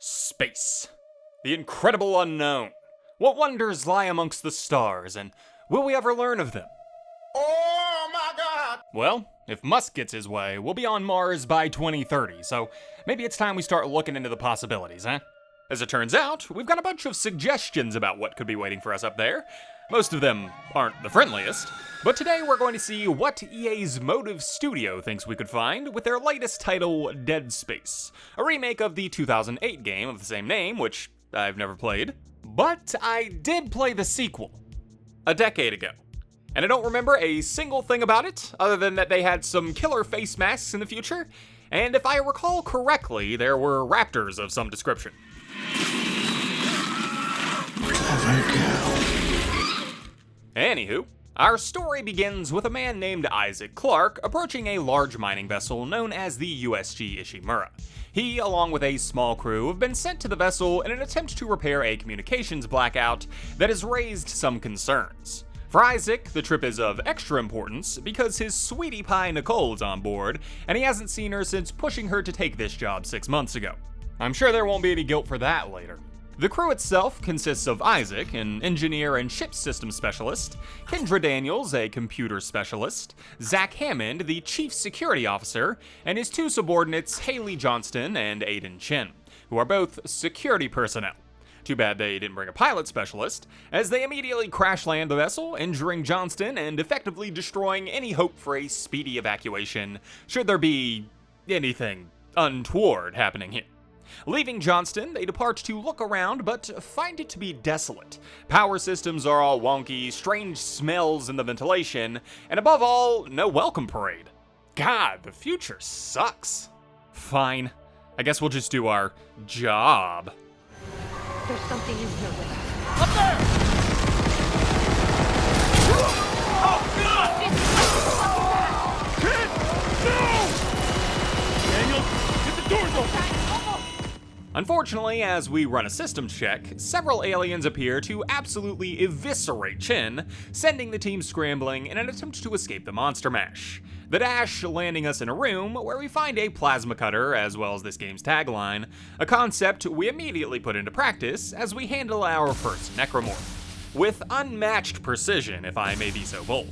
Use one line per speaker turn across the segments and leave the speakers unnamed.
Space. The incredible unknown. What wonders lie amongst the stars, and will we ever learn of them?
Oh my god!
Well, if Musk gets his way, we'll be on Mars by 2030, so maybe it's time we start looking into the possibilities, huh? As it turns out, we've got a bunch of suggestions about what could be waiting for us up there. Most of them aren't the friendliest, but today we're going to see what EA's Motive Studio thinks we could find with their latest title, Dead Space, a remake of the 2008 game of the same name, which I've never played, but I did play the sequel a decade ago. And I don't remember a single thing about it, other than that they had some killer face masks in the future, and if I recall correctly, there were raptors of some description. Anywho, our story begins with a man named Isaac Clarke approaching a large mining vessel known as the USG Ishimura. He, along with a small crew, have been sent to the vessel in an attempt to repair a communications blackout that has raised some concerns. For Isaac, the trip is of extra importance because his sweetie pie Nicole is on board, and he hasn't seen her since pushing her to take this job 6 months ago. I'm sure there won't be any guilt for that later. The crew itself consists of Isaac, an engineer and ship system specialist, Kendra Daniels, a computer specialist, Zach Hammond, the chief security officer, and his two subordinates Haley Johnston and Aiden Chen, who are both security personnel. Too bad they didn't bring a pilot specialist, as they immediately crash land the vessel, injuring Johnston and effectively destroying any hope for a speedy evacuation should there be anything untoward happening here. Leaving Johnston, they depart to look around, but find it to be desolate. Power systems are all wonky, strange smells in the ventilation, and above all, no welcome parade. God, the future sucks. Fine. I guess we'll just do our job.
There's something in here with us.
Up there! Oh god! Kid! No! Daniel, get the doors open!
Unfortunately, as we run a systems check, several aliens appear to absolutely eviscerate Chen, sending the team scrambling in an attempt to escape the monster mash. The dash landing us in a room where we find a plasma cutter, as well as this game's tagline, a concept we immediately put into practice as we handle our first Necromorph, with unmatched precision, if I may be so bold.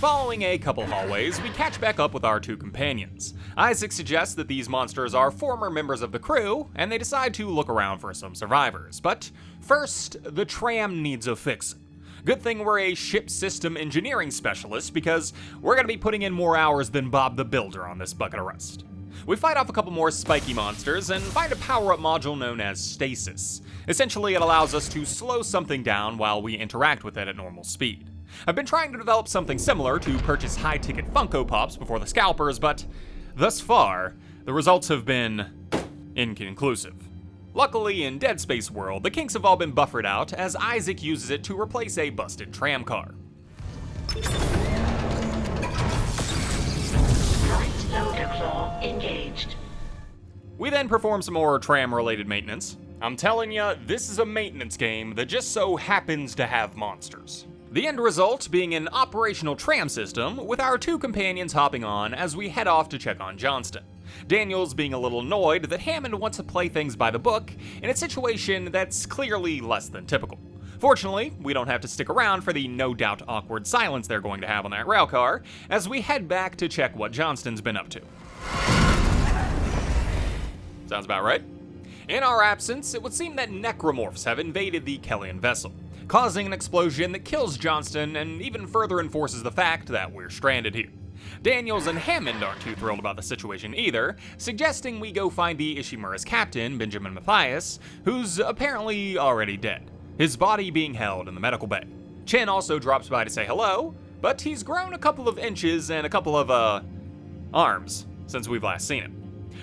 Following a couple hallways, we catch back up with our two companions. Isaac suggests that these monsters are former members of the crew, and they decide to look around for some survivors. But first, the tram needs a fix. Good thing we're a ship system engineering specialist, because we're gonna be putting in more hours than Bob the Builder on this bucket of rust. We fight off a couple more spiky monsters and find a power-up module known as Stasis. Essentially, it allows us to slow something down while we interact with it at normal speed. I've been trying to develop something similar to purchase high-ticket Funko Pops before the scalpers, but thus far, the results have been inconclusive. Luckily, in Dead Space world, the kinks have all been buffered out as Isaac uses it to replace a busted tram car.
Light loader claw engaged.
We then perform some more tram-related maintenance. I'm telling ya, this is a maintenance game that just so happens to have monsters. The end result being an operational tram system, with our two companions hopping on as we head off to check on Johnston. Daniels being a little annoyed that Hammond wants to play things by the book in a situation that's clearly less than typical. Fortunately, we don't have to stick around for the no doubt awkward silence they're going to have on that rail car, as we head back to check what Johnston's been up to. Sounds about right. In our absence, it would seem that Necromorphs have invaded the Kellian vessel, causing an explosion that kills Johnston and even further enforces the fact that we're stranded here. Daniels and Hammond aren't too thrilled about the situation either, suggesting we go find the Ishimura's captain, Benjamin Matthias, who's apparently already dead, his body being held in the medical bay. Chen also drops by to say hello, but he's grown a couple of inches and a couple of, arms since we've last seen him.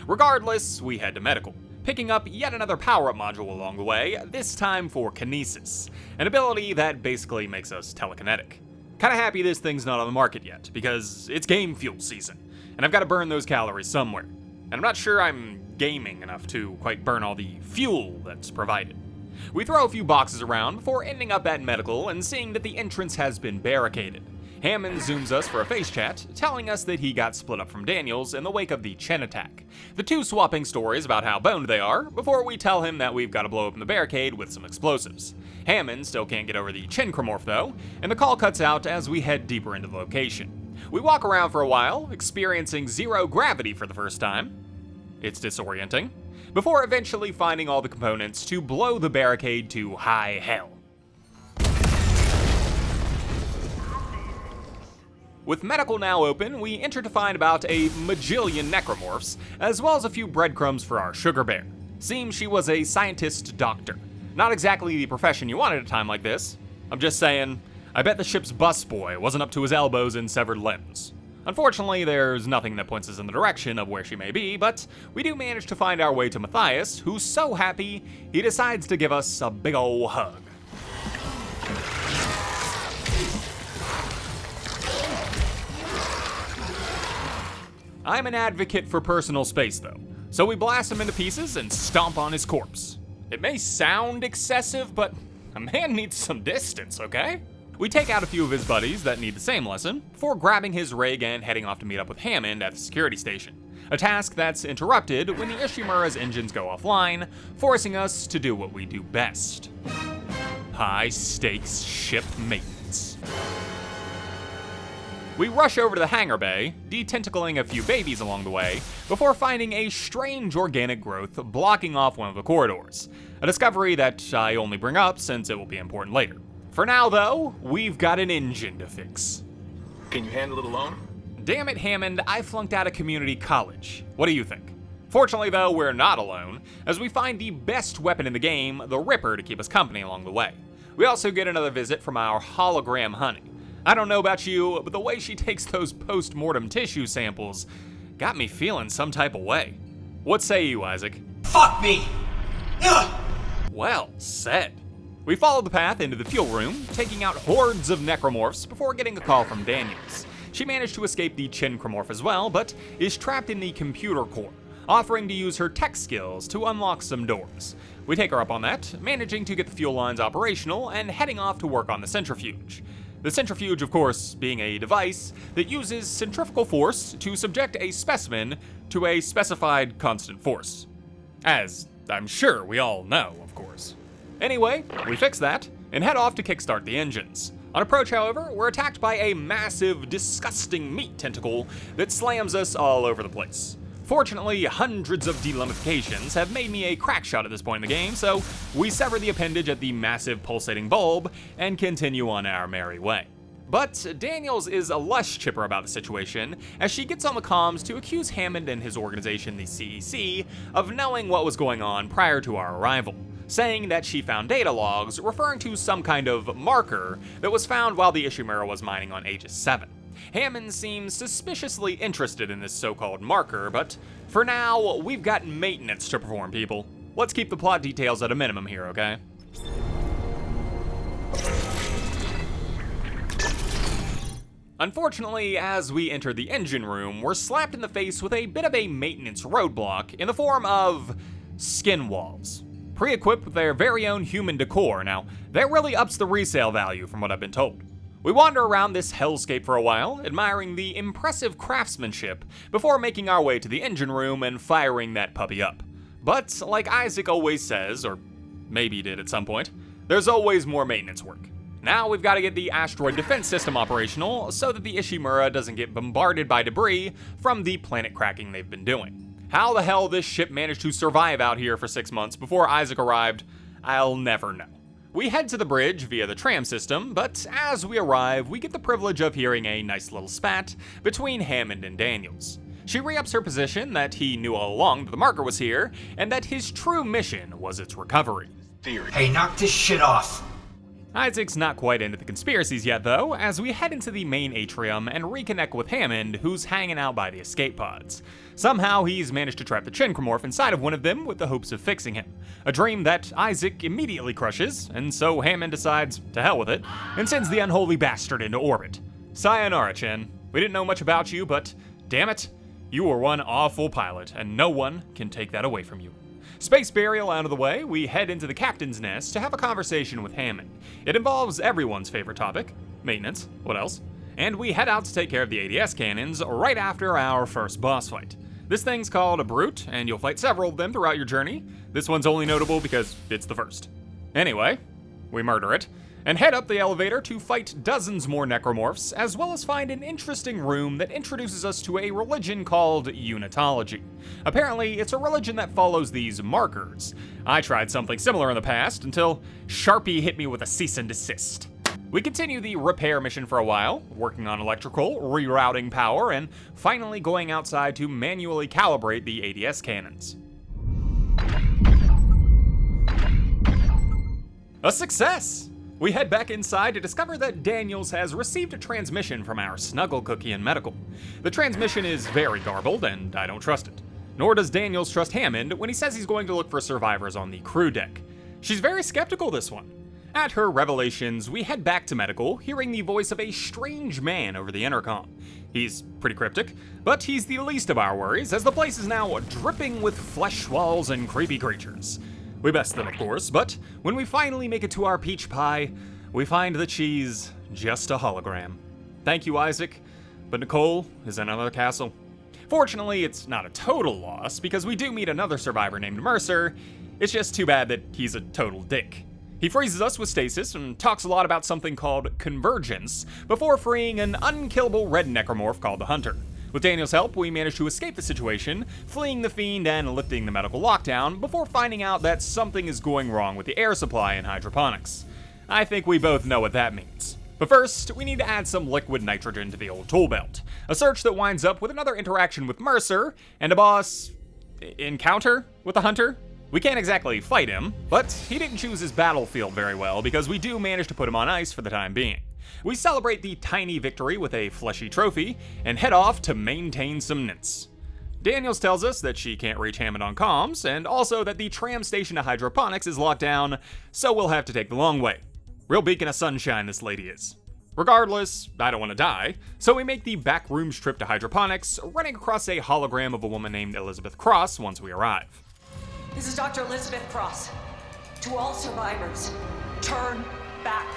Regardless, we head to medical, picking up yet another power-up module along the way, this time for Kinesis, an ability that basically makes us telekinetic. Kinda happy this thing's not on the market yet, because it's game fuel season, and I've gotta burn those calories somewhere. And I'm not sure I'm gaming enough to quite burn all the fuel that's provided. We throw a few boxes around before ending up at medical and seeing that the entrance has been barricaded. Hammond zooms us for a face chat, telling us that he got split up from Daniels in the wake of the Chen attack. The two swapping stories about how boned they are, before we tell him that we've got to blow open the barricade with some explosives. Hammond still can't get over the Necromorph though, and the call cuts out as we head deeper into the location. We walk around for a while, experiencing zero gravity for the first time. It's disorienting, before eventually finding all the components to blow the barricade to high hell. With medical now open, we enter to find about a majillion Necromorphs, as well as a few breadcrumbs for our sugar bear. Seems she was a scientist doctor. Not exactly the profession you want at a time like this. I'm just saying, I bet the ship's busboy wasn't up to his elbows in severed limbs. Unfortunately, there's nothing that points us in the direction of where she may be, but we do manage to find our way to Matthias, who's so happy, he decides to give us a big ol' hug. I'm an advocate for personal space though, so we blast him into pieces and stomp on his corpse. It may sound excessive, but a man needs some distance, okay? We take out a few of his buddies that need the same lesson, before grabbing his rig and heading off to meet up with Hammond at the security station. A task that's interrupted when the Ishimura's engines go offline, forcing us to do what we do best. High-stakes ship maintenance. We rush over to the hangar bay, detentacling a few babies along the way, before finding a strange organic growth blocking off one of the corridors. A discovery that I only bring up since it will be important later. For now though, we've got an engine to fix.
Can you handle it alone?
Damn it, Hammond, I flunked out of community college. What do you think? Fortunately though, we're not alone, as we find the best weapon in the game, the Ripper, to keep us company along the way. We also get another visit from our hologram honey. I don't know about you, but the way she takes those post-mortem tissue samples got me feeling some type of way. What say you, Isaac?
Fuck me! Ugh.
Well said. We follow the path into the fuel room, taking out hordes of Necromorphs before getting a call from Daniels. She managed to escape the Necromorph as well, but is trapped in the computer core, offering to use her tech skills to unlock some doors. We take her up on that, managing to get the fuel lines operational and heading off to work on the centrifuge. The centrifuge, of course, being a device that uses centrifugal force to subject a specimen to a specified constant force. As I'm sure we all know, of course. Anyway, we fix that and head off to kickstart the engines. On approach, however, we're attacked by a massive, disgusting meat tentacle that slams us all over the place. Fortunately, hundreds of delimitations have made me a crack shot at this point in the game, so we sever the appendage at the massive pulsating bulb and continue on our merry way. But Daniels is a less chipper about the situation, as she gets on the comms to accuse Hammond and his organization, the CEC, of knowing what was going on prior to our arrival, saying that she found data logs referring to some kind of marker that was found while the Ishimura was mining on Aegis 7. Hammond seems suspiciously interested in this so-called marker, but for now, we've got maintenance to perform, people. Let's keep the plot details at a minimum here, okay? Unfortunately, as we enter the engine room, we're slapped in the face with a bit of a maintenance roadblock in the form of skin walls. Pre-equipped with their very own human decor. Now, that really ups the resale value from what I've been told. We wander around this hellscape for a while, admiring the impressive craftsmanship, before making our way to the engine room and firing that puppy up. But, like Isaac always says, or maybe he did at some point, there's always more maintenance work. Now we've got to get the asteroid defense system operational so that the Ishimura doesn't get bombarded by debris from the planet cracking they've been doing. How the hell this ship managed to survive out here for 6 months before Isaac arrived, I'll never know. We head to the bridge via the tram system, but as we arrive, we get the privilege of hearing a nice little spat between Hammond and Daniels. She re-ups her position that he knew all along that the marker was here, and that his true mission was its recovery.
Hey, knock this shit off.
Isaac's not quite into the conspiracies yet though, as we head into the main atrium and reconnect with Hammond, who's hanging out by the escape pods. Somehow he's managed to trap the Necromorph inside of one of them with the hopes of fixing him. A dream that Isaac immediately crushes, and so Hammond decides to hell with it, and sends the unholy bastard into orbit. Sayonara, Chen. We didn't know much about you, but damn it, you were one awful pilot, and no one can take that away from you. Space burial out of the way, we head into the captain's nest to have a conversation with Hammond. It involves everyone's favorite topic, maintenance, what else? and we head out to take care of the ADS cannons right after our first boss fight. This thing's called a Brute, and you'll fight several of them throughout your journey. This one's only notable because it's the first. Anyway, we murder it, and head up the elevator to fight dozens more Necromorphs, as well as find an interesting room that introduces us to a religion called Unitology. Apparently, it's a religion that follows these markers. I tried something similar in the past until Sharpie hit me with a cease and desist. We continue the repair mission for a while, working on electrical, rerouting power, and finally going outside to manually calibrate the ADS cannons. A success! We head back inside to discover that Daniels has received a transmission from our Snuggle Cookie in medical. The transmission is very garbled, and I don't trust it. Nor does Daniels trust Hammond when he says he's going to look for survivors on the crew deck. She's very skeptical this one. At her revelations, we head back to medical, hearing the voice of a strange man over the intercom. He's pretty cryptic, but he's the least of our worries, as the place is now dripping with flesh walls and creepy creatures. We best them, of course, but when we finally make it to our peach pie, we find that she's just a hologram. Thank you, Isaac, but Nicole is in another castle. Fortunately, it's not a total loss, because we do meet another survivor named Mercer. It's just too bad that he's a total dick. He freezes us with stasis and talks a lot about something called convergence before freeing an unkillable red necromorph called the Hunter. With Daniel's help, we manage to escape the situation, fleeing the fiend and lifting the medical lockdown before finding out that something is going wrong with the air supply in hydroponics. I think we both know what that means. But first, we need to add some liquid nitrogen to the old tool belt. A search that winds up with another interaction with Mercer and a boss encounter with the Hunter. We can't exactly fight him, but he didn't choose his battlefield very well because we do manage to put him on ice for the time being. We celebrate the tiny victory with a fleshy trophy and head off to maintain some nints. Daniels tells us that she can't reach Hammond on comms, and also that the tram station to Hydroponics is locked down, so we'll have to take the long way. Real beacon of sunshine this lady is. Regardless, I don't want to die, so we make the back rooms trip to Hydroponics, running across a hologram of a woman named Elizabeth Cross once we arrive.
This is Dr. Elizabeth Cross. To all survivors, turn back.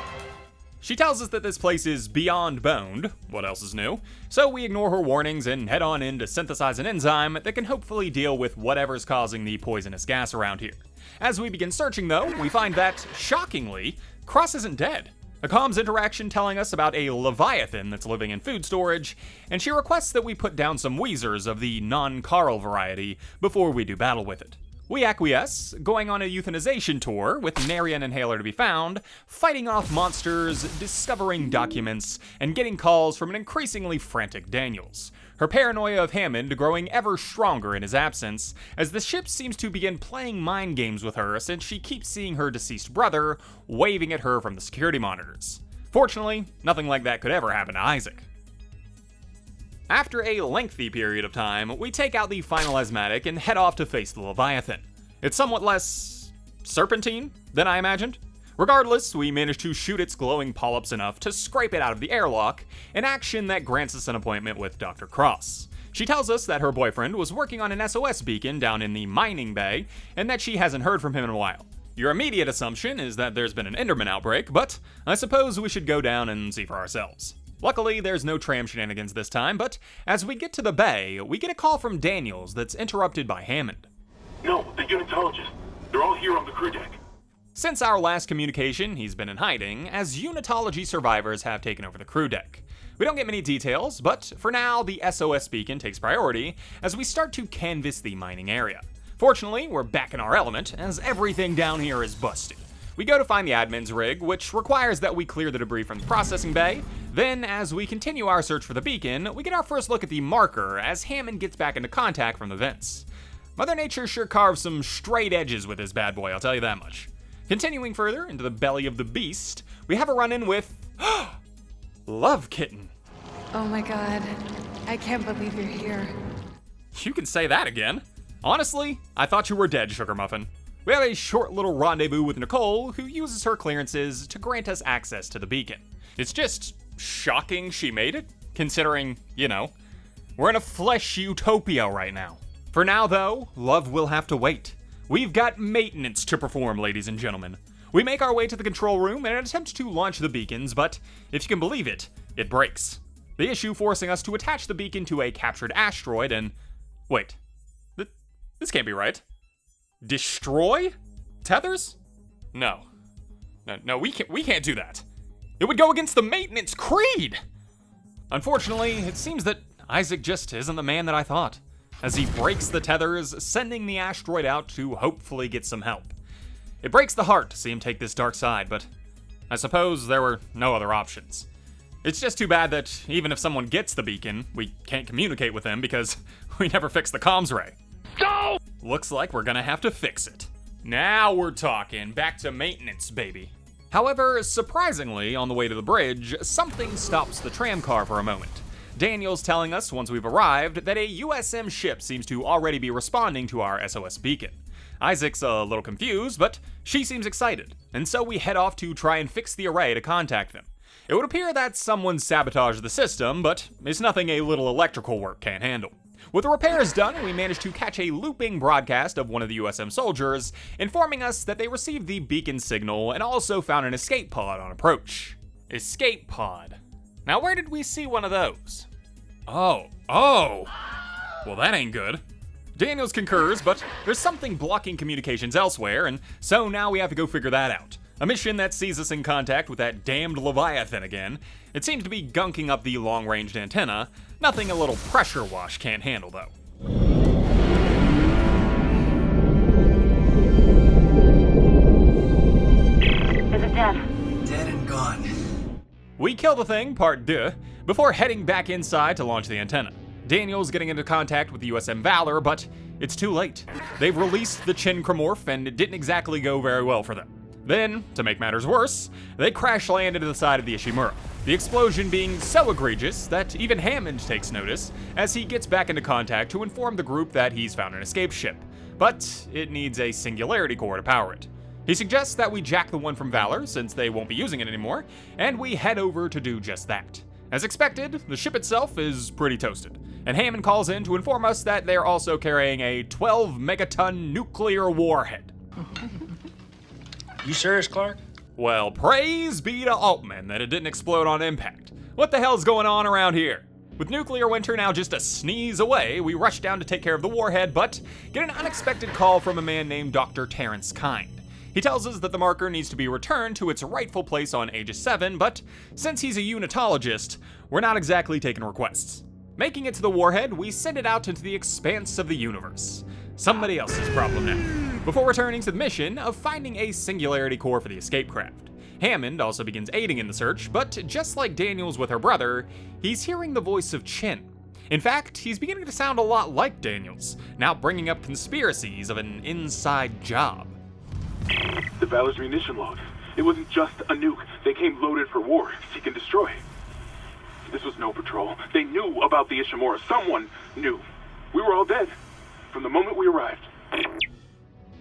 She tells us that this place is beyond boned, what else is new, so we ignore her warnings and head on in to synthesize an enzyme that can hopefully deal with whatever's causing the poisonous gas around here. As we begin searching though, we find that, shockingly, Cross isn't dead. A comms interaction telling us about a Leviathan that's living in food storage, and she requests that we put down some Weezers of the non-Carl variety before we do battle with it. We acquiesce, going on a euthanization tour with nary an inhaler to be found, fighting off monsters, discovering documents, and getting calls from an increasingly frantic Daniels. Her paranoia of Hammond growing ever stronger in his absence, as the ship seems to begin playing mind games with her since she keeps seeing her deceased brother waving at her from the security monitors. Fortunately, nothing like that could ever happen to Isaac. After a lengthy period of time, we take out the final asthmatic and head off to face the Leviathan. It's somewhat less serpentine than I imagined. Regardless, we manage to shoot its glowing polyps enough to scrape it out of the airlock, an action that grants us an appointment with Dr. Cross. She tells us that her boyfriend was working on an SOS beacon down in the mining bay, and that she hasn't heard from him in a while. Your immediate assumption is that there's been an Enderman outbreak, but I suppose we should go down and see for ourselves. Luckily, there's no tram shenanigans this time, but as we get to the bay, we get a call from Daniels that's interrupted by Hammond.
No, the unitologists. They're all here on the crew deck.
Since our last communication, he's been in hiding, as Unitology survivors have taken over the crew deck. We don't get many details, but for now, the SOS beacon takes priority as we start to canvass the mining area. Fortunately, we're back in our element, as everything down here is busted. We go to find the admin's rig, which requires that we clear the debris from the processing bay. Then, as we continue our search for the beacon, we get our first look at the marker as Hammond gets back into contact from the vents. Mother Nature sure carves some straight edges with this bad boy, I'll tell you that much. Continuing further into the belly of the beast, we have a run-in with Love Kitten.
Oh my god, I can't believe you're here.
You can say that again. Honestly, I thought you were dead, Sugar Muffin. We have a short little rendezvous with Nicole, who uses her clearances to grant us access to the beacon. It's just shocking she made it, considering, we're in a flesh utopia right now. For now, though, Love will have to wait. We've got maintenance to perform, ladies and gentlemen. We make our way to the control room in an attempt to launch the beacons, but if you can believe it, it breaks. The issue forcing us to attach the beacon to a captured asteroid and... Wait. This can't be right. Destroy? Tethers? No, we can't do that. It would go against the maintenance creed! Unfortunately, it seems that Isaac just isn't the man that I thought, as he breaks the tethers, sending the asteroid out to hopefully get some help. It breaks the heart to see him take this dark side, but I suppose there were no other options. It's just too bad that even if someone gets the beacon, we can't communicate with them because we never fixed the comms ray. No! Looks like we're gonna have to fix it. Now we're talking. Back to maintenance, baby. However, surprisingly, on the way to the bridge, something stops the tram car for a moment. Daniel's telling us once we've arrived that a USM ship seems to already be responding to our SOS beacon. Isaac's a little confused, but she seems excited, and so we head off to try and fix the array to contact them. It would appear that someone sabotaged the system, but it's nothing a little electrical work can't handle. With the repairs done, we managed to catch a looping broadcast of one of the USM soldiers, informing us that they received the beacon signal and also found an escape pod on approach. Escape pod. Now where did we see one of those? Oh. Well, that ain't good. Daniels concurs, but there's something blocking communications elsewhere, and so now we have to go figure that out. A mission that sees us in contact with that damned Leviathan again. It seems to be gunking up the long-ranged antenna. Nothing a little pressure wash can't handle, though.
Is it dead?
Dead and gone.
We kill the thing, part deux, before heading back inside to launch the antenna. Daniel's getting into contact with the USM Valor, but it's too late. They've released the Necromorph, and it didn't exactly go very well for them. Then, to make matters worse, they crash land into the side of the Ishimura, the explosion being so egregious that even Hammond takes notice as he gets back into contact to inform the group that he's found an escape ship, but it needs a singularity core to power it. He suggests that we jack the one from Valor, since they won't be using it anymore, and we head over to do just that. As expected, the ship itself is pretty toasted, and Hammond calls in to inform us that they're also carrying a 12-megaton nuclear warhead.
You serious, Clarke?
Well, praise be to Altman that it didn't explode on impact. What the hell's going on around here? With nuclear winter now just a sneeze away, we rush down to take care of the warhead, but get an unexpected call from a man named Dr. Terrence Kind. He tells us that the marker needs to be returned to its rightful place on Aegis 7, but since he's a unitologist, we're not exactly taking requests. Making it to the warhead, we send it out into the expanse of the universe. Somebody else's problem now. Before returning to the mission of finding a singularity core for the escape craft. Hammond also begins aiding in the search, but just like Daniels with her brother, he's hearing the voice of Chin. In fact, he's beginning to sound a lot like Daniels, now bringing up conspiracies of an inside job.
The Valor's munition log. It wasn't just a nuke. They came loaded for war, seek and destroy. This was no patrol. They knew about the Ishimura. Someone knew. We were all dead from the moment we arrived.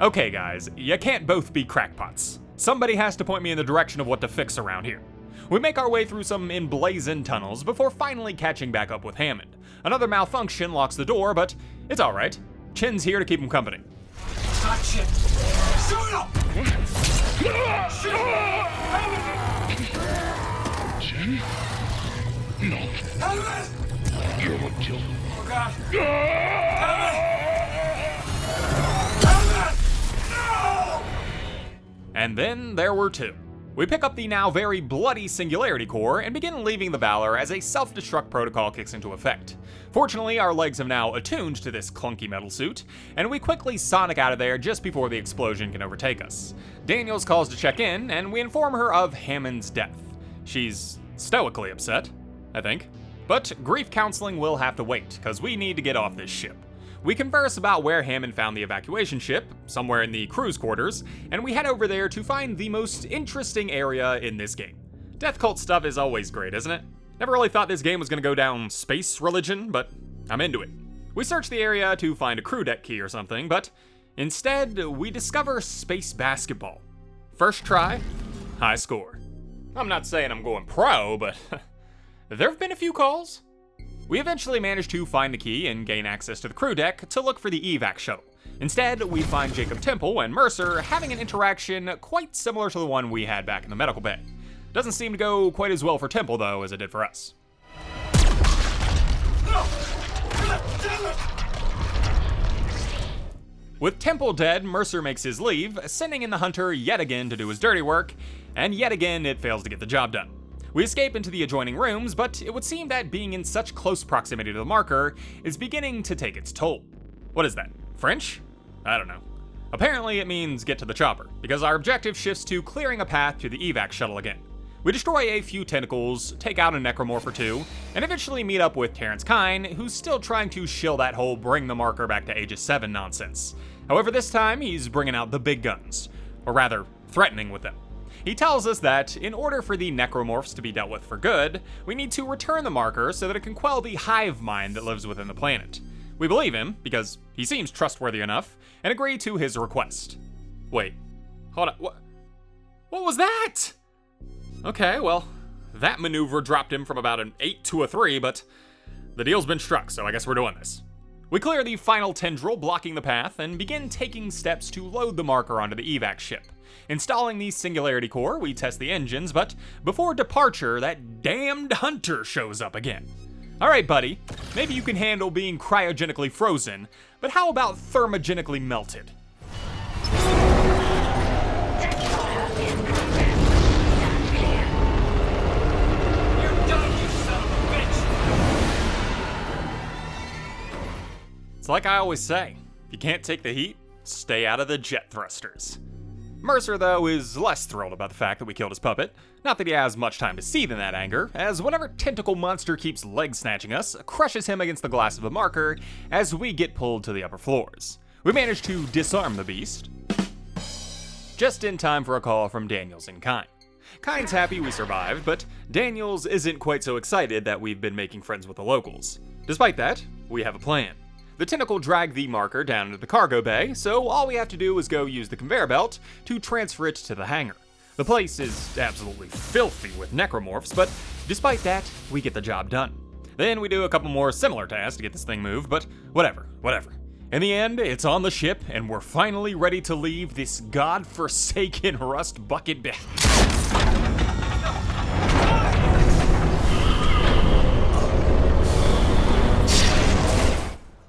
Okay guys, you can't both be crackpots. Somebody has to point me in the direction of what to fix around here. We make our way through some emblazoned tunnels before finally catching back up with Hammond. Another malfunction locks the door, but it's alright. Chin's here to keep him company.
Not shit. Shoot him!
Jen? No.
Hammond!
You're what killed him.
Oh God! Hammond! Hammond! No!
And then there were two. We pick up the now very bloody singularity core and begin leaving the Valor as a self-destruct protocol kicks into effect. Fortunately, our legs have now attuned to this clunky metal suit, and we quickly sonic out of there just before the explosion can overtake us. Daniels calls to check in, and we inform her of Hammond's death. She's stoically upset, I think. But grief counseling will have to wait, because we need to get off this ship. We converse about where Hammond found the evacuation ship, somewhere in the crew's quarters, and we head over there to find the most interesting area in this game. Death cult stuff is always great, isn't it? Never really thought this game was gonna go down space religion, but I'm into it. We search the area to find a crew deck key or something, but instead, we discover space basketball. First try, high score. I'm not saying I'm going pro, but there have been a few calls. We eventually manage to find the key and gain access to the crew deck to look for the evac shuttle. Instead, we find Jacob Temple and Mercer having an interaction quite similar to the one we had back in the medical bay. Doesn't seem to go quite as well for Temple, though, as it did for us.
Damn it!
With Temple dead, Mercer makes his leave, sending in the hunter yet again to do his dirty work, and yet again it fails to get the job done. We escape into the adjoining rooms, but it would seem that being in such close proximity to the marker is beginning to take its toll. What is that? French? I don't know. Apparently it means get to the chopper, because our objective shifts to clearing a path to the evac shuttle again. We destroy a few tentacles, take out a necromorph or two, and eventually meet up with Terrence Kyne, who's still trying to shill that whole bring the marker back to Aegis 7 nonsense. However, this time he's bringing out the big guns, or rather, threatening with them. He tells us that in order for the necromorphs to be dealt with for good, we need to return the marker so that it can quell the hive mind that lives within the planet. We believe him, because he seems trustworthy enough, and agree to his request. Wait, hold on, what was that? Okay, well, that maneuver dropped him from about an 8 to a 3, but the deal's been struck, so I guess we're doing this. We clear the final tendril blocking the path and begin taking steps to load the marker onto the evac ship. Installing the singularity core, we test the engines, but before departure, that damned hunter shows up again. Alright, buddy, maybe you can handle being cryogenically frozen, but how about thermogenically melted? It's like I always say, if you can't take the heat, stay out of the jet thrusters. Mercer, though, is less thrilled about the fact that we killed his puppet. Not that he has much time to seethe in that anger, as whatever tentacle monster keeps leg snatching us crushes him against the glass of the marker as we get pulled to the upper floors. We manage to disarm the beast, just in time for a call from Daniels and Kyne. Kyne's happy we survived, but Daniels isn't quite so excited that we've been making friends with the locals. Despite that, we have a plan. The tentacle dragged the marker down into the cargo bay, so all we have to do is go use the conveyor belt to transfer it to the hangar. The place is absolutely filthy with necromorphs, but despite that, we get the job done. Then we do a couple more similar tasks to get this thing moved, but whatever. In the end, it's on the ship, and we're finally ready to leave this godforsaken rust bucket bin.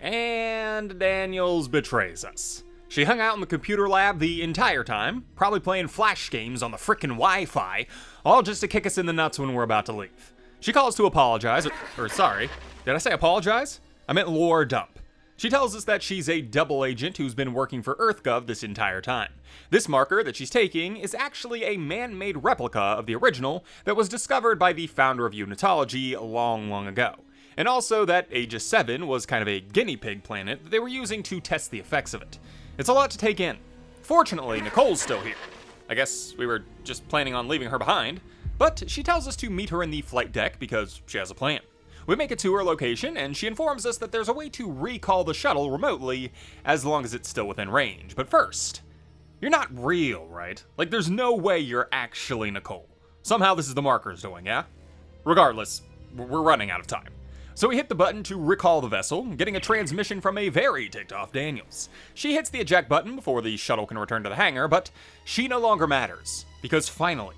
And Daniels betrays us. She hung out in the computer lab the entire time, probably playing flash games on the frickin' Wi-Fi, all just to kick us in the nuts when we're about to leave. She calls to apologize, or sorry, did I say apologize? I meant lure dump. She tells us that she's a double agent who's been working for EarthGov this entire time. This marker that she's taking is actually a man-made replica of the original that was discovered by the founder of unitology long ago. And also that Aegis 7 was kind of a guinea pig planet that they were using to test the effects of it. It's a lot to take in. Fortunately, Nicole's still here. I guess we were just planning on leaving her behind, but she tells us to meet her in the flight deck because she has a plan. We make it to her location, and she informs us that there's a way to recall the shuttle remotely as long as it's still within range. But first, you're not real, right? Like, there's no way you're actually Nicole. Somehow this is the marker's doing, yeah? Regardless, we're running out of time. So we hit the button to recall the vessel, getting a transmission from a very ticked-off Daniels. She hits the eject button before the shuttle can return to the hangar, but she no longer matters, because finally,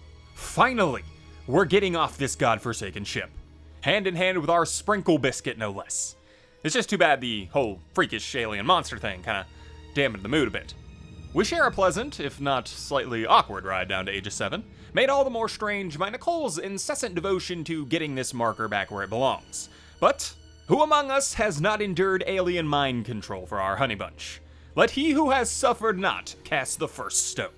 we're getting off this godforsaken ship. Hand in hand with our sprinkle biscuit, no less. It's just too bad the whole freakish alien monster thing kinda dampened the mood a bit. We share a pleasant, if not slightly awkward ride down to Aegis 7, made all the more strange by Nicole's incessant devotion to getting this marker back where it belongs. But who among us has not endured alien mind control for our honey bunch? Let he who has suffered not cast the first stone.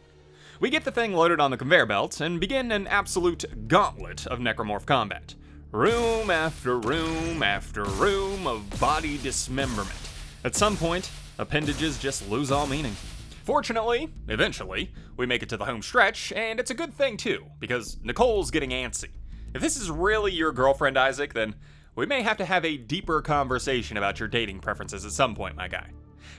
We get the thing loaded on the conveyor belt and begin an absolute gauntlet of necromorph combat. Room after room after room of body dismemberment. At some point, appendages just lose all meaning. Fortunately, eventually, we make it to the home stretch, and it's a good thing too, because Nicole's getting antsy. If this is really your girlfriend, Isaac, then we may have to have a deeper conversation about your dating preferences at some point, my guy.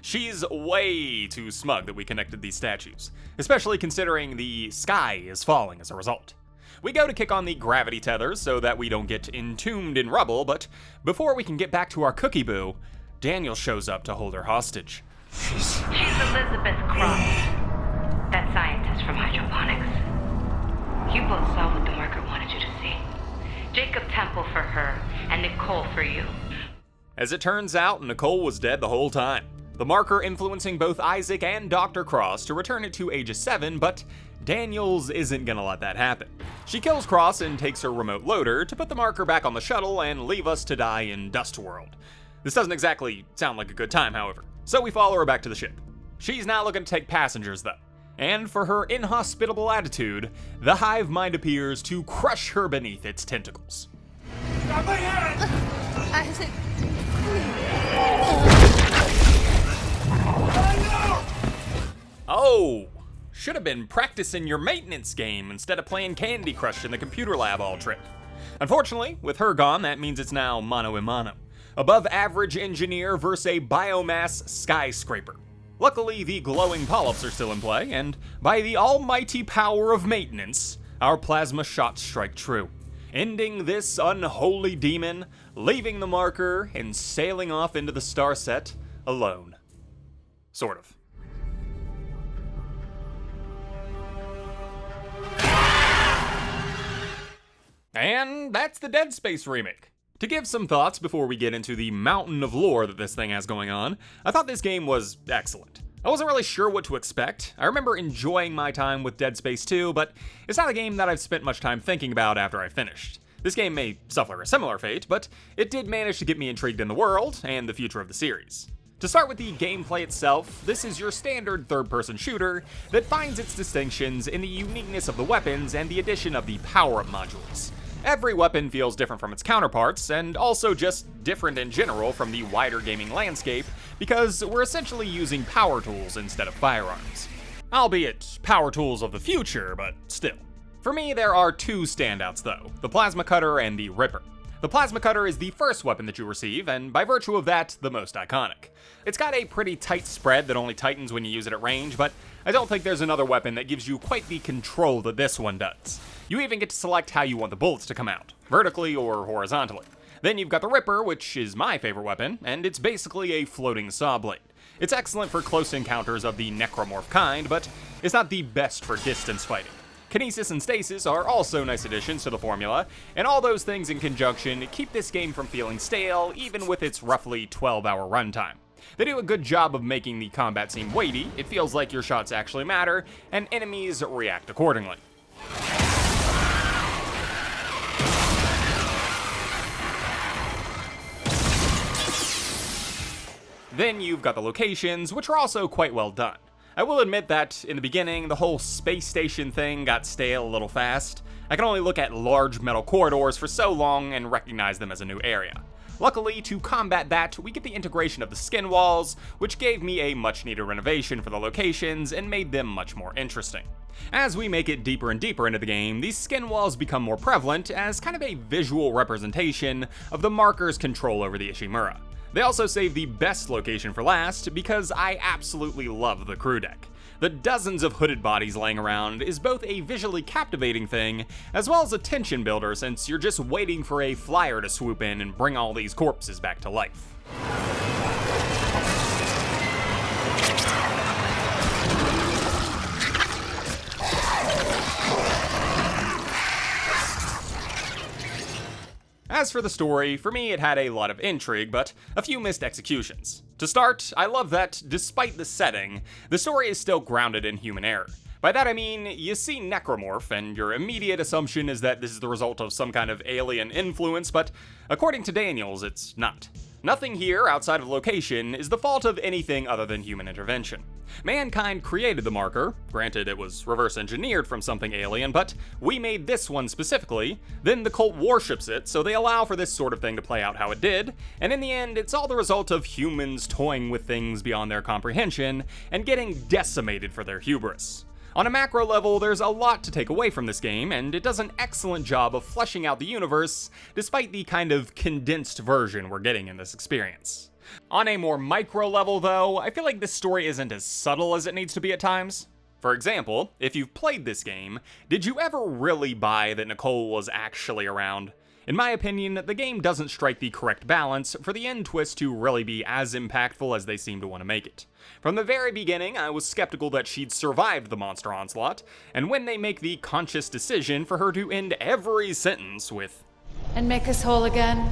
She's way too smug that we connected these statues, especially considering the sky is falling as a result. We go to kick on the gravity tethers so that we don't get entombed in rubble, but before we can get back to our cookie boo, Daniel shows up to hold her hostage.
She's Elizabeth Cross, that scientist from Hydroponics. You both saw what the marker wanted you to see. Jacob Temple for her, and Nicole for you.
As it turns out, Nicole was dead the whole time. The marker influencing both Isaac and Dr. Cross to return it to Aegis 7, but Daniels isn't gonna let that happen. She kills Cross and takes her remote loader to put the marker back on the shuttle and leave us to die in Dust World. This doesn't exactly sound like a good time, however, so we follow her back to the ship. She's not looking to take passengers, though, and for her inhospitable attitude, the hive mind appears to crush her beneath its tentacles.
Got my hand!
Isaac.
Oh, should have been practicing your maintenance game instead of playing Candy Crush in the computer lab all trip. Unfortunately, with her gone, that means it's now mano a mano. Above average engineer versus a biomass skyscraper. Luckily, the glowing polyps are still in play, and by the almighty power of maintenance, our plasma shots strike true, ending this unholy demon, leaving the marker, and sailing off into the star set alone. Sort of. And that's the Dead Space Remake. To give some thoughts before we get into the mountain of lore that this thing has going on, I thought this game was excellent. I wasn't really sure what to expect. I remember enjoying my time with Dead Space 2, but it's not a game that I've spent much time thinking about after I finished. This game may suffer a similar fate, but it did manage to get me intrigued in the world and the future of the series. To start with the gameplay itself, this is your standard third-person shooter that finds its distinctions in the uniqueness of the weapons and the addition of the power-up modules. Every weapon feels different from its counterparts, and also just different in general from the wider gaming landscape, because we're essentially using power tools instead of firearms. Albeit power tools of the future, but still. For me, there are two standouts though, the plasma cutter and the ripper. The plasma cutter is the first weapon that you receive, and by virtue of that, the most iconic. It's got a pretty tight spread that only tightens when you use it at range, but I don't think there's another weapon that gives you quite the control that this one does. You even get to select how you want the bullets to come out, vertically or horizontally. Then you've got the Ripper, which is my favorite weapon, and it's basically a floating saw blade. It's excellent for close encounters of the Necromorph kind, but it's not the best for distance fighting. Kinesis and Stasis are also nice additions to the formula, and all those things in conjunction keep this game from feeling stale, even with its roughly 12-hour runtime. They do a good job of making the combat seem weighty, it feels like your shots actually matter, and enemies react accordingly. Then you've got the locations, which are also quite well done. I will admit that, in the beginning, the whole space station thing got stale a little fast. I can only look at large metal corridors for so long and recognize them as a new area. Luckily, to combat that, we get the integration of the skin walls, which gave me a much needed renovation for the locations and made them much more interesting. As we make it deeper and deeper into the game, these skin walls become more prevalent as kind of a visual representation of the marker's control over the Ishimura. They also save the best location for last because I absolutely love the crew deck. The dozens of hooded bodies laying around is both a visually captivating thing, as well as a tension builder since you're just waiting for a flyer to swoop in and bring all these corpses back to life. As for the story, for me it had a lot of intrigue, but a few missed executions. To start, I love that, despite the setting, the story is still grounded in human error. By that I mean, you see Necromorph, and your immediate assumption is that this is the result of some kind of alien influence, but according to Daniels, it's not. Nothing here, outside of location, is the fault of anything other than human intervention. Mankind created the marker, granted it was reverse engineered from something alien, but we made this one specifically, then the cult worships it, so they allow for this sort of thing to play out how it did, and in the end, it's all the result of humans toying with things beyond their comprehension and getting decimated for their hubris. On a macro level, there's a lot to take away from this game, and it does an excellent job of fleshing out the universe, despite the kind of condensed version we're getting in this experience. On a more micro level though, I feel like this story isn't as subtle as it needs to be at times. For example, if you've played this game, did you ever really buy that Nicole was actually around? In my opinion, the game doesn't strike the correct balance for the end twist to really be as impactful as they seem to want to make it. From the very beginning, I was skeptical that she'd survived the monster onslaught, and when they make the conscious decision for her to end every sentence with,
And make us whole again.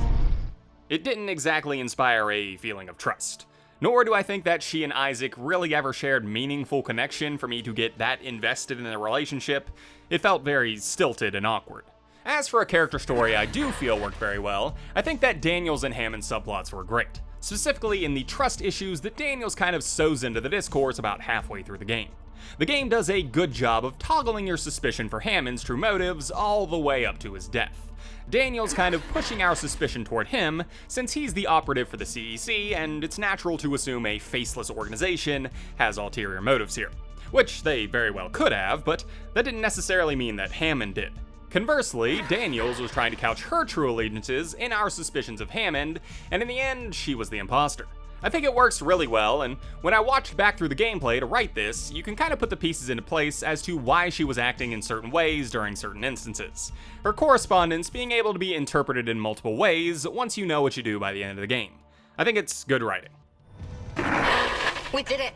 It didn't exactly inspire a feeling of trust. Nor do I think that she and Isaac really ever shared meaningful connection for me to get that invested in a relationship. It felt very stilted and awkward. As for a character story I do feel worked very well, I think that Daniel's and Hammond's subplots were great, specifically in the trust issues that Daniels kind of sows into the discourse about halfway through the game. The game does a good job of toggling your suspicion for Hammond's true motives all the way up to his death. Daniel's kind of pushing our suspicion toward him, since he's the operative for the CEC, and it's natural to assume a faceless organization has ulterior motives here. Which they very well could have, but that didn't necessarily mean that Hammond did. Conversely, Daniels was trying to couch her true allegiances in our suspicions of Hammond, and in the end, she was the imposter. I think it works really well, and when I watched back through the gameplay to write this, you can kind of put the pieces into place as to why she was acting in certain ways during certain instances. Her correspondence being able to be interpreted in multiple ways once you know what you do by the end of the game. I think it's good writing.
We did it!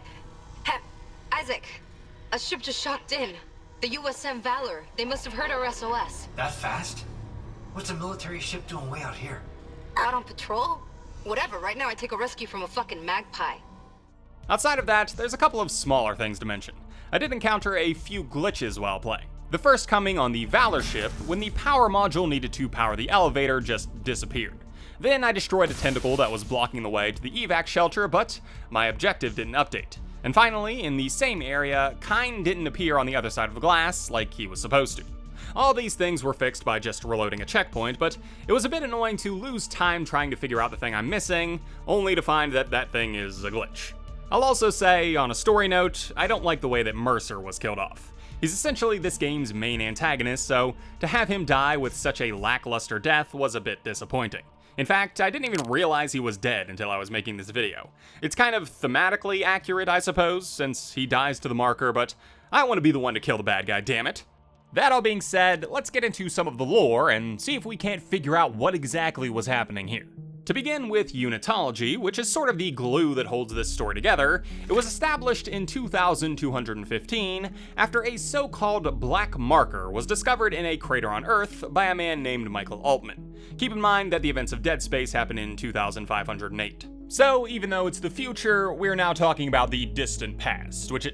Isaac, a ship just shocked in. The USM Valor. They must have heard our SOS.
That fast? What's a military ship doing way out here?
Out on patrol? Whatever, right now I take a rescue from a fucking magpie.
Outside of that, there's a couple of smaller things to mention. I did encounter a few glitches while playing. The first coming on the Valor ship, when the power module needed to power the elevator just disappeared. Then I destroyed a tentacle that was blocking the way to the evac shelter, but my objective didn't update. And finally, in the same area, Kine didn't appear on the other side of the glass like he was supposed to. All these things were fixed by just reloading a checkpoint, but it was a bit annoying to lose time trying to figure out the thing I'm missing, only to find that that thing is a glitch. I'll also say, on a story note, I don't like the way that Mercer was killed off. He's essentially this game's main antagonist, so to have him die with such a lackluster death was a bit disappointing. In fact, I didn't even realize he was dead until I was making this video. It's kind of thematically accurate, I suppose, since he dies to the marker, but I want to be the one to kill the bad guy, damn it. That all being said, let's get into some of the lore and see if we can't figure out what exactly was happening here. To begin with unitology, which is sort of the glue that holds this story together, it was established in 2215 after a so-called black marker was discovered in a crater on Earth by a man named Michael Altman. Keep in mind that the events of Dead Space happened in 2508. So even though it's the future, we're now talking about the distant past, which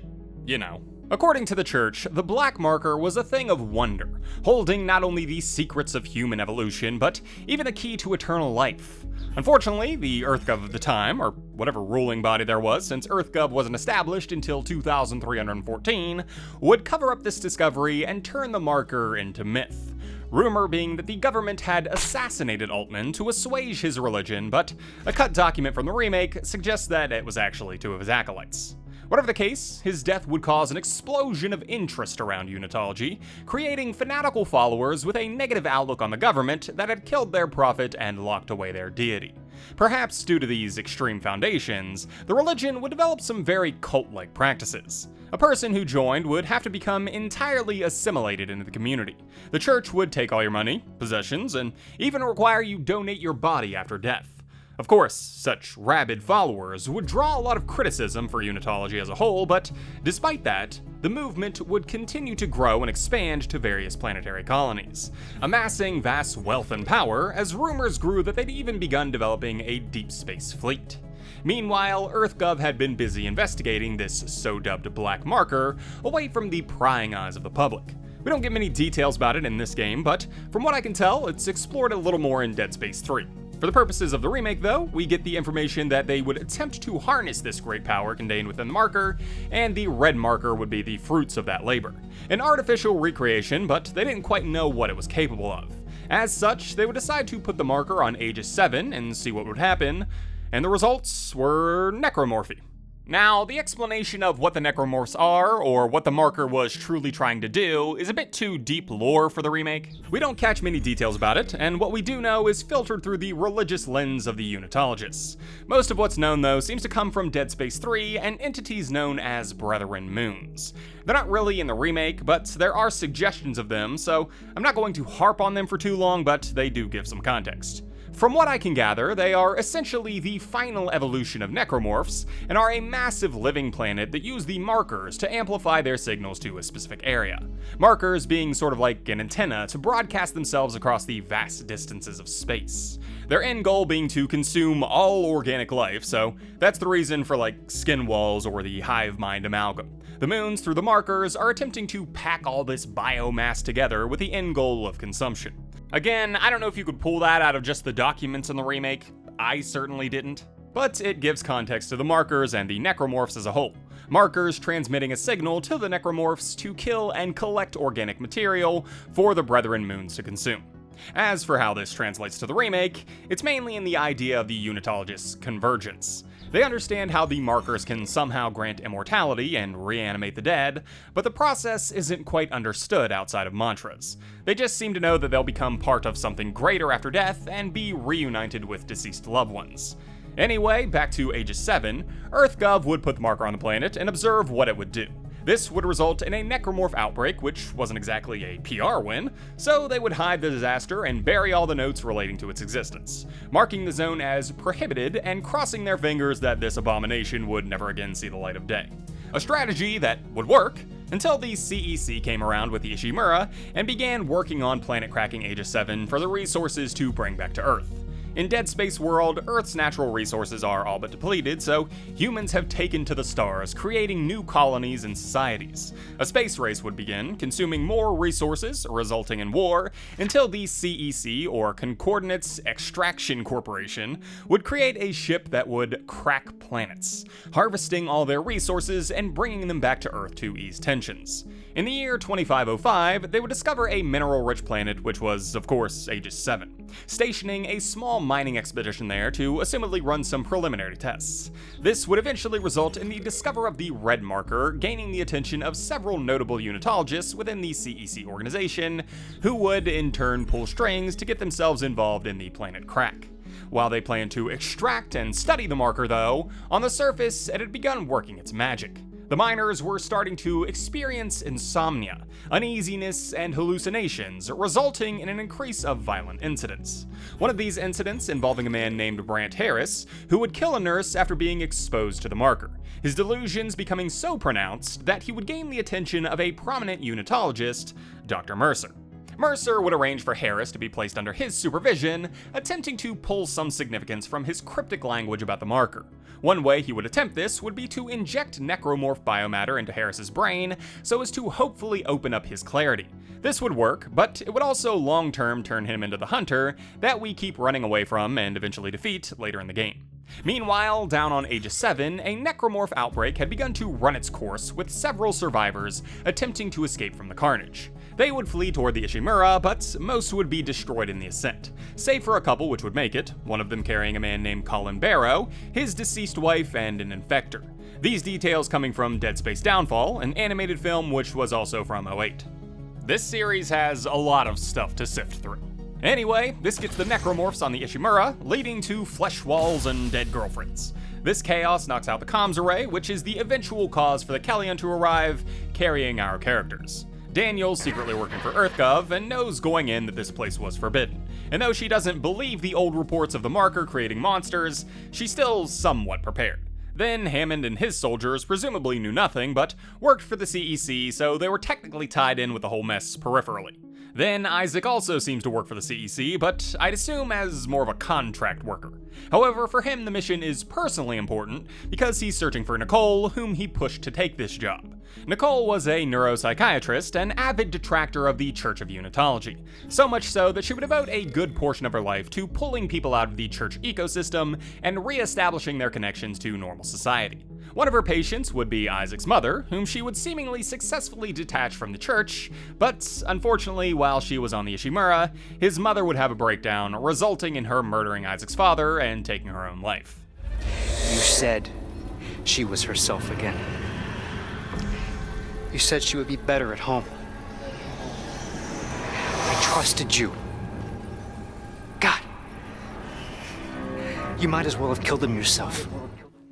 According to the church, the black marker was a thing of wonder, holding not only the secrets of human evolution, but even a key to eternal life. Unfortunately, the EarthGov of the time, or whatever ruling body there was since EarthGov wasn't established until 2314, would cover up this discovery and turn the marker into myth. Rumor being that the government had assassinated Altman to assuage his religion, but a cut document from the remake suggests that it was actually two of his acolytes. Whatever the case, his death would cause an explosion of interest around unitology, creating fanatical followers with a negative outlook on the government that had killed their prophet and locked away their deity. Perhaps due to these extreme foundations, the religion would develop some very cult-like practices. A person who joined would have to become entirely assimilated into the community. The church would take all your money, possessions, and even require you donate your body after death. Of course, such rabid followers would draw a lot of criticism for unitology as a whole, but despite that, the movement would continue to grow and expand to various planetary colonies, amassing vast wealth and power as rumors grew that they'd even begun developing a deep space fleet. Meanwhile, EarthGov had been busy investigating this so-dubbed black marker away from the prying eyes of the public. We don't get many details about it in this game, but from what I can tell, it's explored a little more in Dead Space 3. For the purposes of the remake, though, we get the information that they would attempt to harness this great power contained within the marker, and the red marker would be the fruits of that labor. An artificial recreation, but they didn't quite know what it was capable of. As such, they would decide to put the marker on Aegis 7 and see what would happen, and the results were necromorphy. Now, the explanation of what the Necromorphs are, or what the marker was truly trying to do, is a bit too deep lore for the remake. We don't catch many details about it, and what we do know is filtered through the religious lens of the unitologists. Most of what's known, though, seems to come from Dead Space 3 and entities known as Brethren Moons. They're not really in the remake, but there are suggestions of them, so I'm not going to harp on them for too long, but they do give some context. From what I can gather, they are essentially the final evolution of Necromorphs, and are a massive living planet that use the markers to amplify their signals to a specific area. Markers being sort of like an antenna to broadcast themselves across the vast distances of space. Their end goal being to consume all organic life, so that's the reason for like skin walls or the hive mind amalgam. The moons, through the markers, are attempting to pack all this biomass together with the end goal of consumption. Again, I don't know if you could pull that out of just the documents in the remake. I certainly didn't. But it gives context to the markers and the Necromorphs as a whole. Markers transmitting a signal to the Necromorphs to kill and collect organic material for the Brethren moons to consume. As for how this translates to the remake, it's mainly in the idea of the Unitologist's convergence. They understand how the markers can somehow grant immortality and reanimate the dead, but the process isn't quite understood outside of mantras. They just seem to know that they'll become part of something greater after death and be reunited with deceased loved ones. Anyway, back to Aegis 7, EarthGov would put the marker on the planet and observe what it would do. This would result in a Necromorph outbreak, which wasn't exactly a PR win, so they would hide the disaster and bury all the notes relating to its existence, marking the zone as prohibited and crossing their fingers that this abomination would never again see the light of day. A strategy that would work, until the CEC came around with the Ishimura and began working on planet-cracking Aegis 7 for the resources to bring back to Earth. In Dead Space world, Earth's natural resources are all but depleted, so humans have taken to the stars, creating new colonies and societies. A space race would begin, consuming more resources, resulting in war, until the CEC, or Concordinates Extraction Corporation, would create a ship that would crack planets, harvesting all their resources and bringing them back to Earth to ease tensions. In the year 2505, they would discover a mineral-rich planet, which was, of course, Aegis 7, stationing a small mining expedition there to assumedly run some preliminary tests. This would eventually result in the discovery of the red marker, gaining the attention of several notable unitologists within the CEC organization, who would in turn pull strings to get themselves involved in the planet crack. While they planned to extract and study the marker though, on the surface it had begun working its magic. The miners were starting to experience insomnia, uneasiness, and hallucinations, resulting in an increase of violent incidents. One of these incidents involving a man named Brant Harris, who would kill a nurse after being exposed to the marker, his delusions becoming so pronounced that he would gain the attention of a prominent unitologist, Dr. Mercer. Mercer would arrange for Harris to be placed under his supervision, attempting to pull some significance from his cryptic language about the marker. One way he would attempt this would be to inject necromorph biomatter into Harris's brain so as to hopefully open up his clarity. This would work, but it would also long-term turn him into the hunter that we keep running away from and eventually defeat later in the game. Meanwhile, down on Aegis 7, a necromorph outbreak had begun to run its course, with several survivors attempting to escape from the carnage. They would flee toward the Ishimura, but most would be destroyed in the ascent, save for a couple which would make it, one of them carrying a man named Colin Barrow, his deceased wife, and an infector. These details coming from Dead Space Downfall, an animated film which was also from 2008. This series has a lot of stuff to sift through. Anyway, this gets the Necromorphs on the Ishimura, leading to flesh walls and dead girlfriends. This chaos knocks out the comms array, which is the eventual cause for the Kellyan to arrive, carrying our characters. Daniel's secretly working for EarthGov and knows going in that this place was forbidden. And though she doesn't believe the old reports of the marker creating monsters, she's still somewhat prepared. Then Hammond and his soldiers presumably knew nothing, but worked for the CEC, so they were technically tied in with the whole mess peripherally. Then Isaac also seems to work for the CEC, but I'd assume as more of a contract worker. However, for him the mission is personally important because he's searching for Nicole, whom he pushed to take this job. Nicole was a neuropsychiatrist and avid detractor of the Church of Unitology, so much so that she would devote a good portion of her life to pulling people out of the church ecosystem and re-establishing their connections to normal society. One of her patients would be Isaac's mother, whom she would seemingly successfully detach from the church, but unfortunately, while she was on the Ishimura, his mother would have a breakdown, resulting in her murdering Isaac's father and taking her own life.
You said she was herself again. You said she would be better at home. I trusted you. God. You might as well have killed him yourself.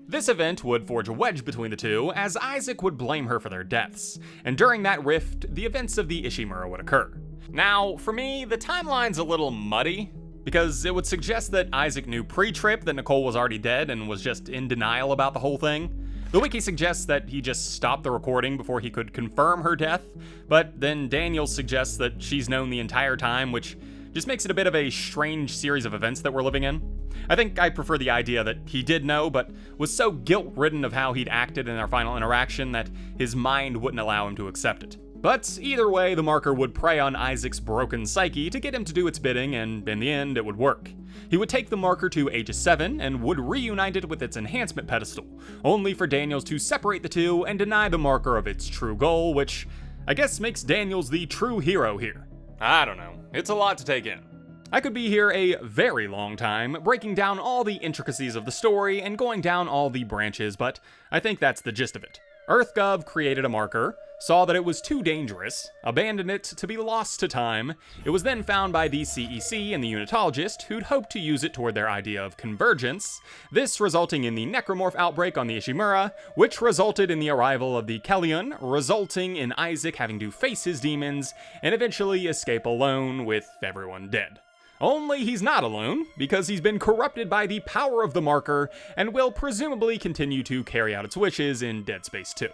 This event would forge a wedge between the two, as Isaac would blame her for their deaths, and during that rift, the events of the Ishimura would occur. Now, for me, the timeline's a little muddy. because it would suggest that Isaac knew pre-trip that Nicole was already dead and was just in denial about the whole thing. The wiki suggests that he just stopped the recording before he could confirm her death, but then Daniel suggests that she's known the entire time, which just makes it a bit of a strange series of events that we're living in. I think I prefer the idea that he did know, but was so guilt-ridden of how he'd acted in their final interaction that his mind wouldn't allow him to accept it. But either way, the marker would prey on Isaac's broken psyche to get him to do its bidding, and in the end, it would work. He would take the marker to Aegis 7 and would reunite it with its enhancement pedestal, only for Daniels to separate the two and deny the marker of its true goal, which I guess makes Daniels the true hero here. I don't know, it's a lot to take in. I could be here a very long time, breaking down all the intricacies of the story and going down all the branches, but I think that's the gist of it. EarthGov created a marker, saw that it was too dangerous, abandoned it to be lost to time. It was then found by the CEC and the Unitologist, who'd hoped to use it toward their idea of convergence, this resulting in the Necromorph outbreak on the Ishimura, which resulted in the arrival of the Kellion, resulting in Isaac having to face his demons and eventually escape alone with everyone dead. Only he's not alone, because he's been corrupted by the power of the marker and will presumably continue to carry out its wishes in Dead Space 2.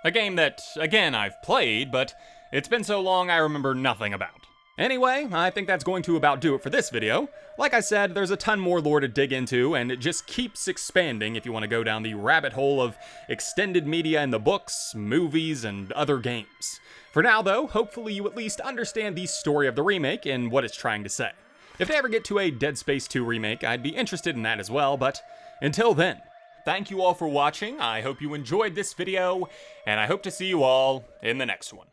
A game that, again, I've played, but it's been so long I remember nothing about. Anyway, I think that's going to about do it for this video. Like I said, there's a ton more lore to dig into, and it just keeps expanding if you want to go down the rabbit hole of extended media in the books, movies, and other games. For now, though, hopefully you at least understand the story of the remake and what it's trying to say. If they ever get to a Dead Space 2 remake, I'd be interested in that as well, but until then, thank you all for watching, I hope you enjoyed this video, and I hope to see you all in the next one.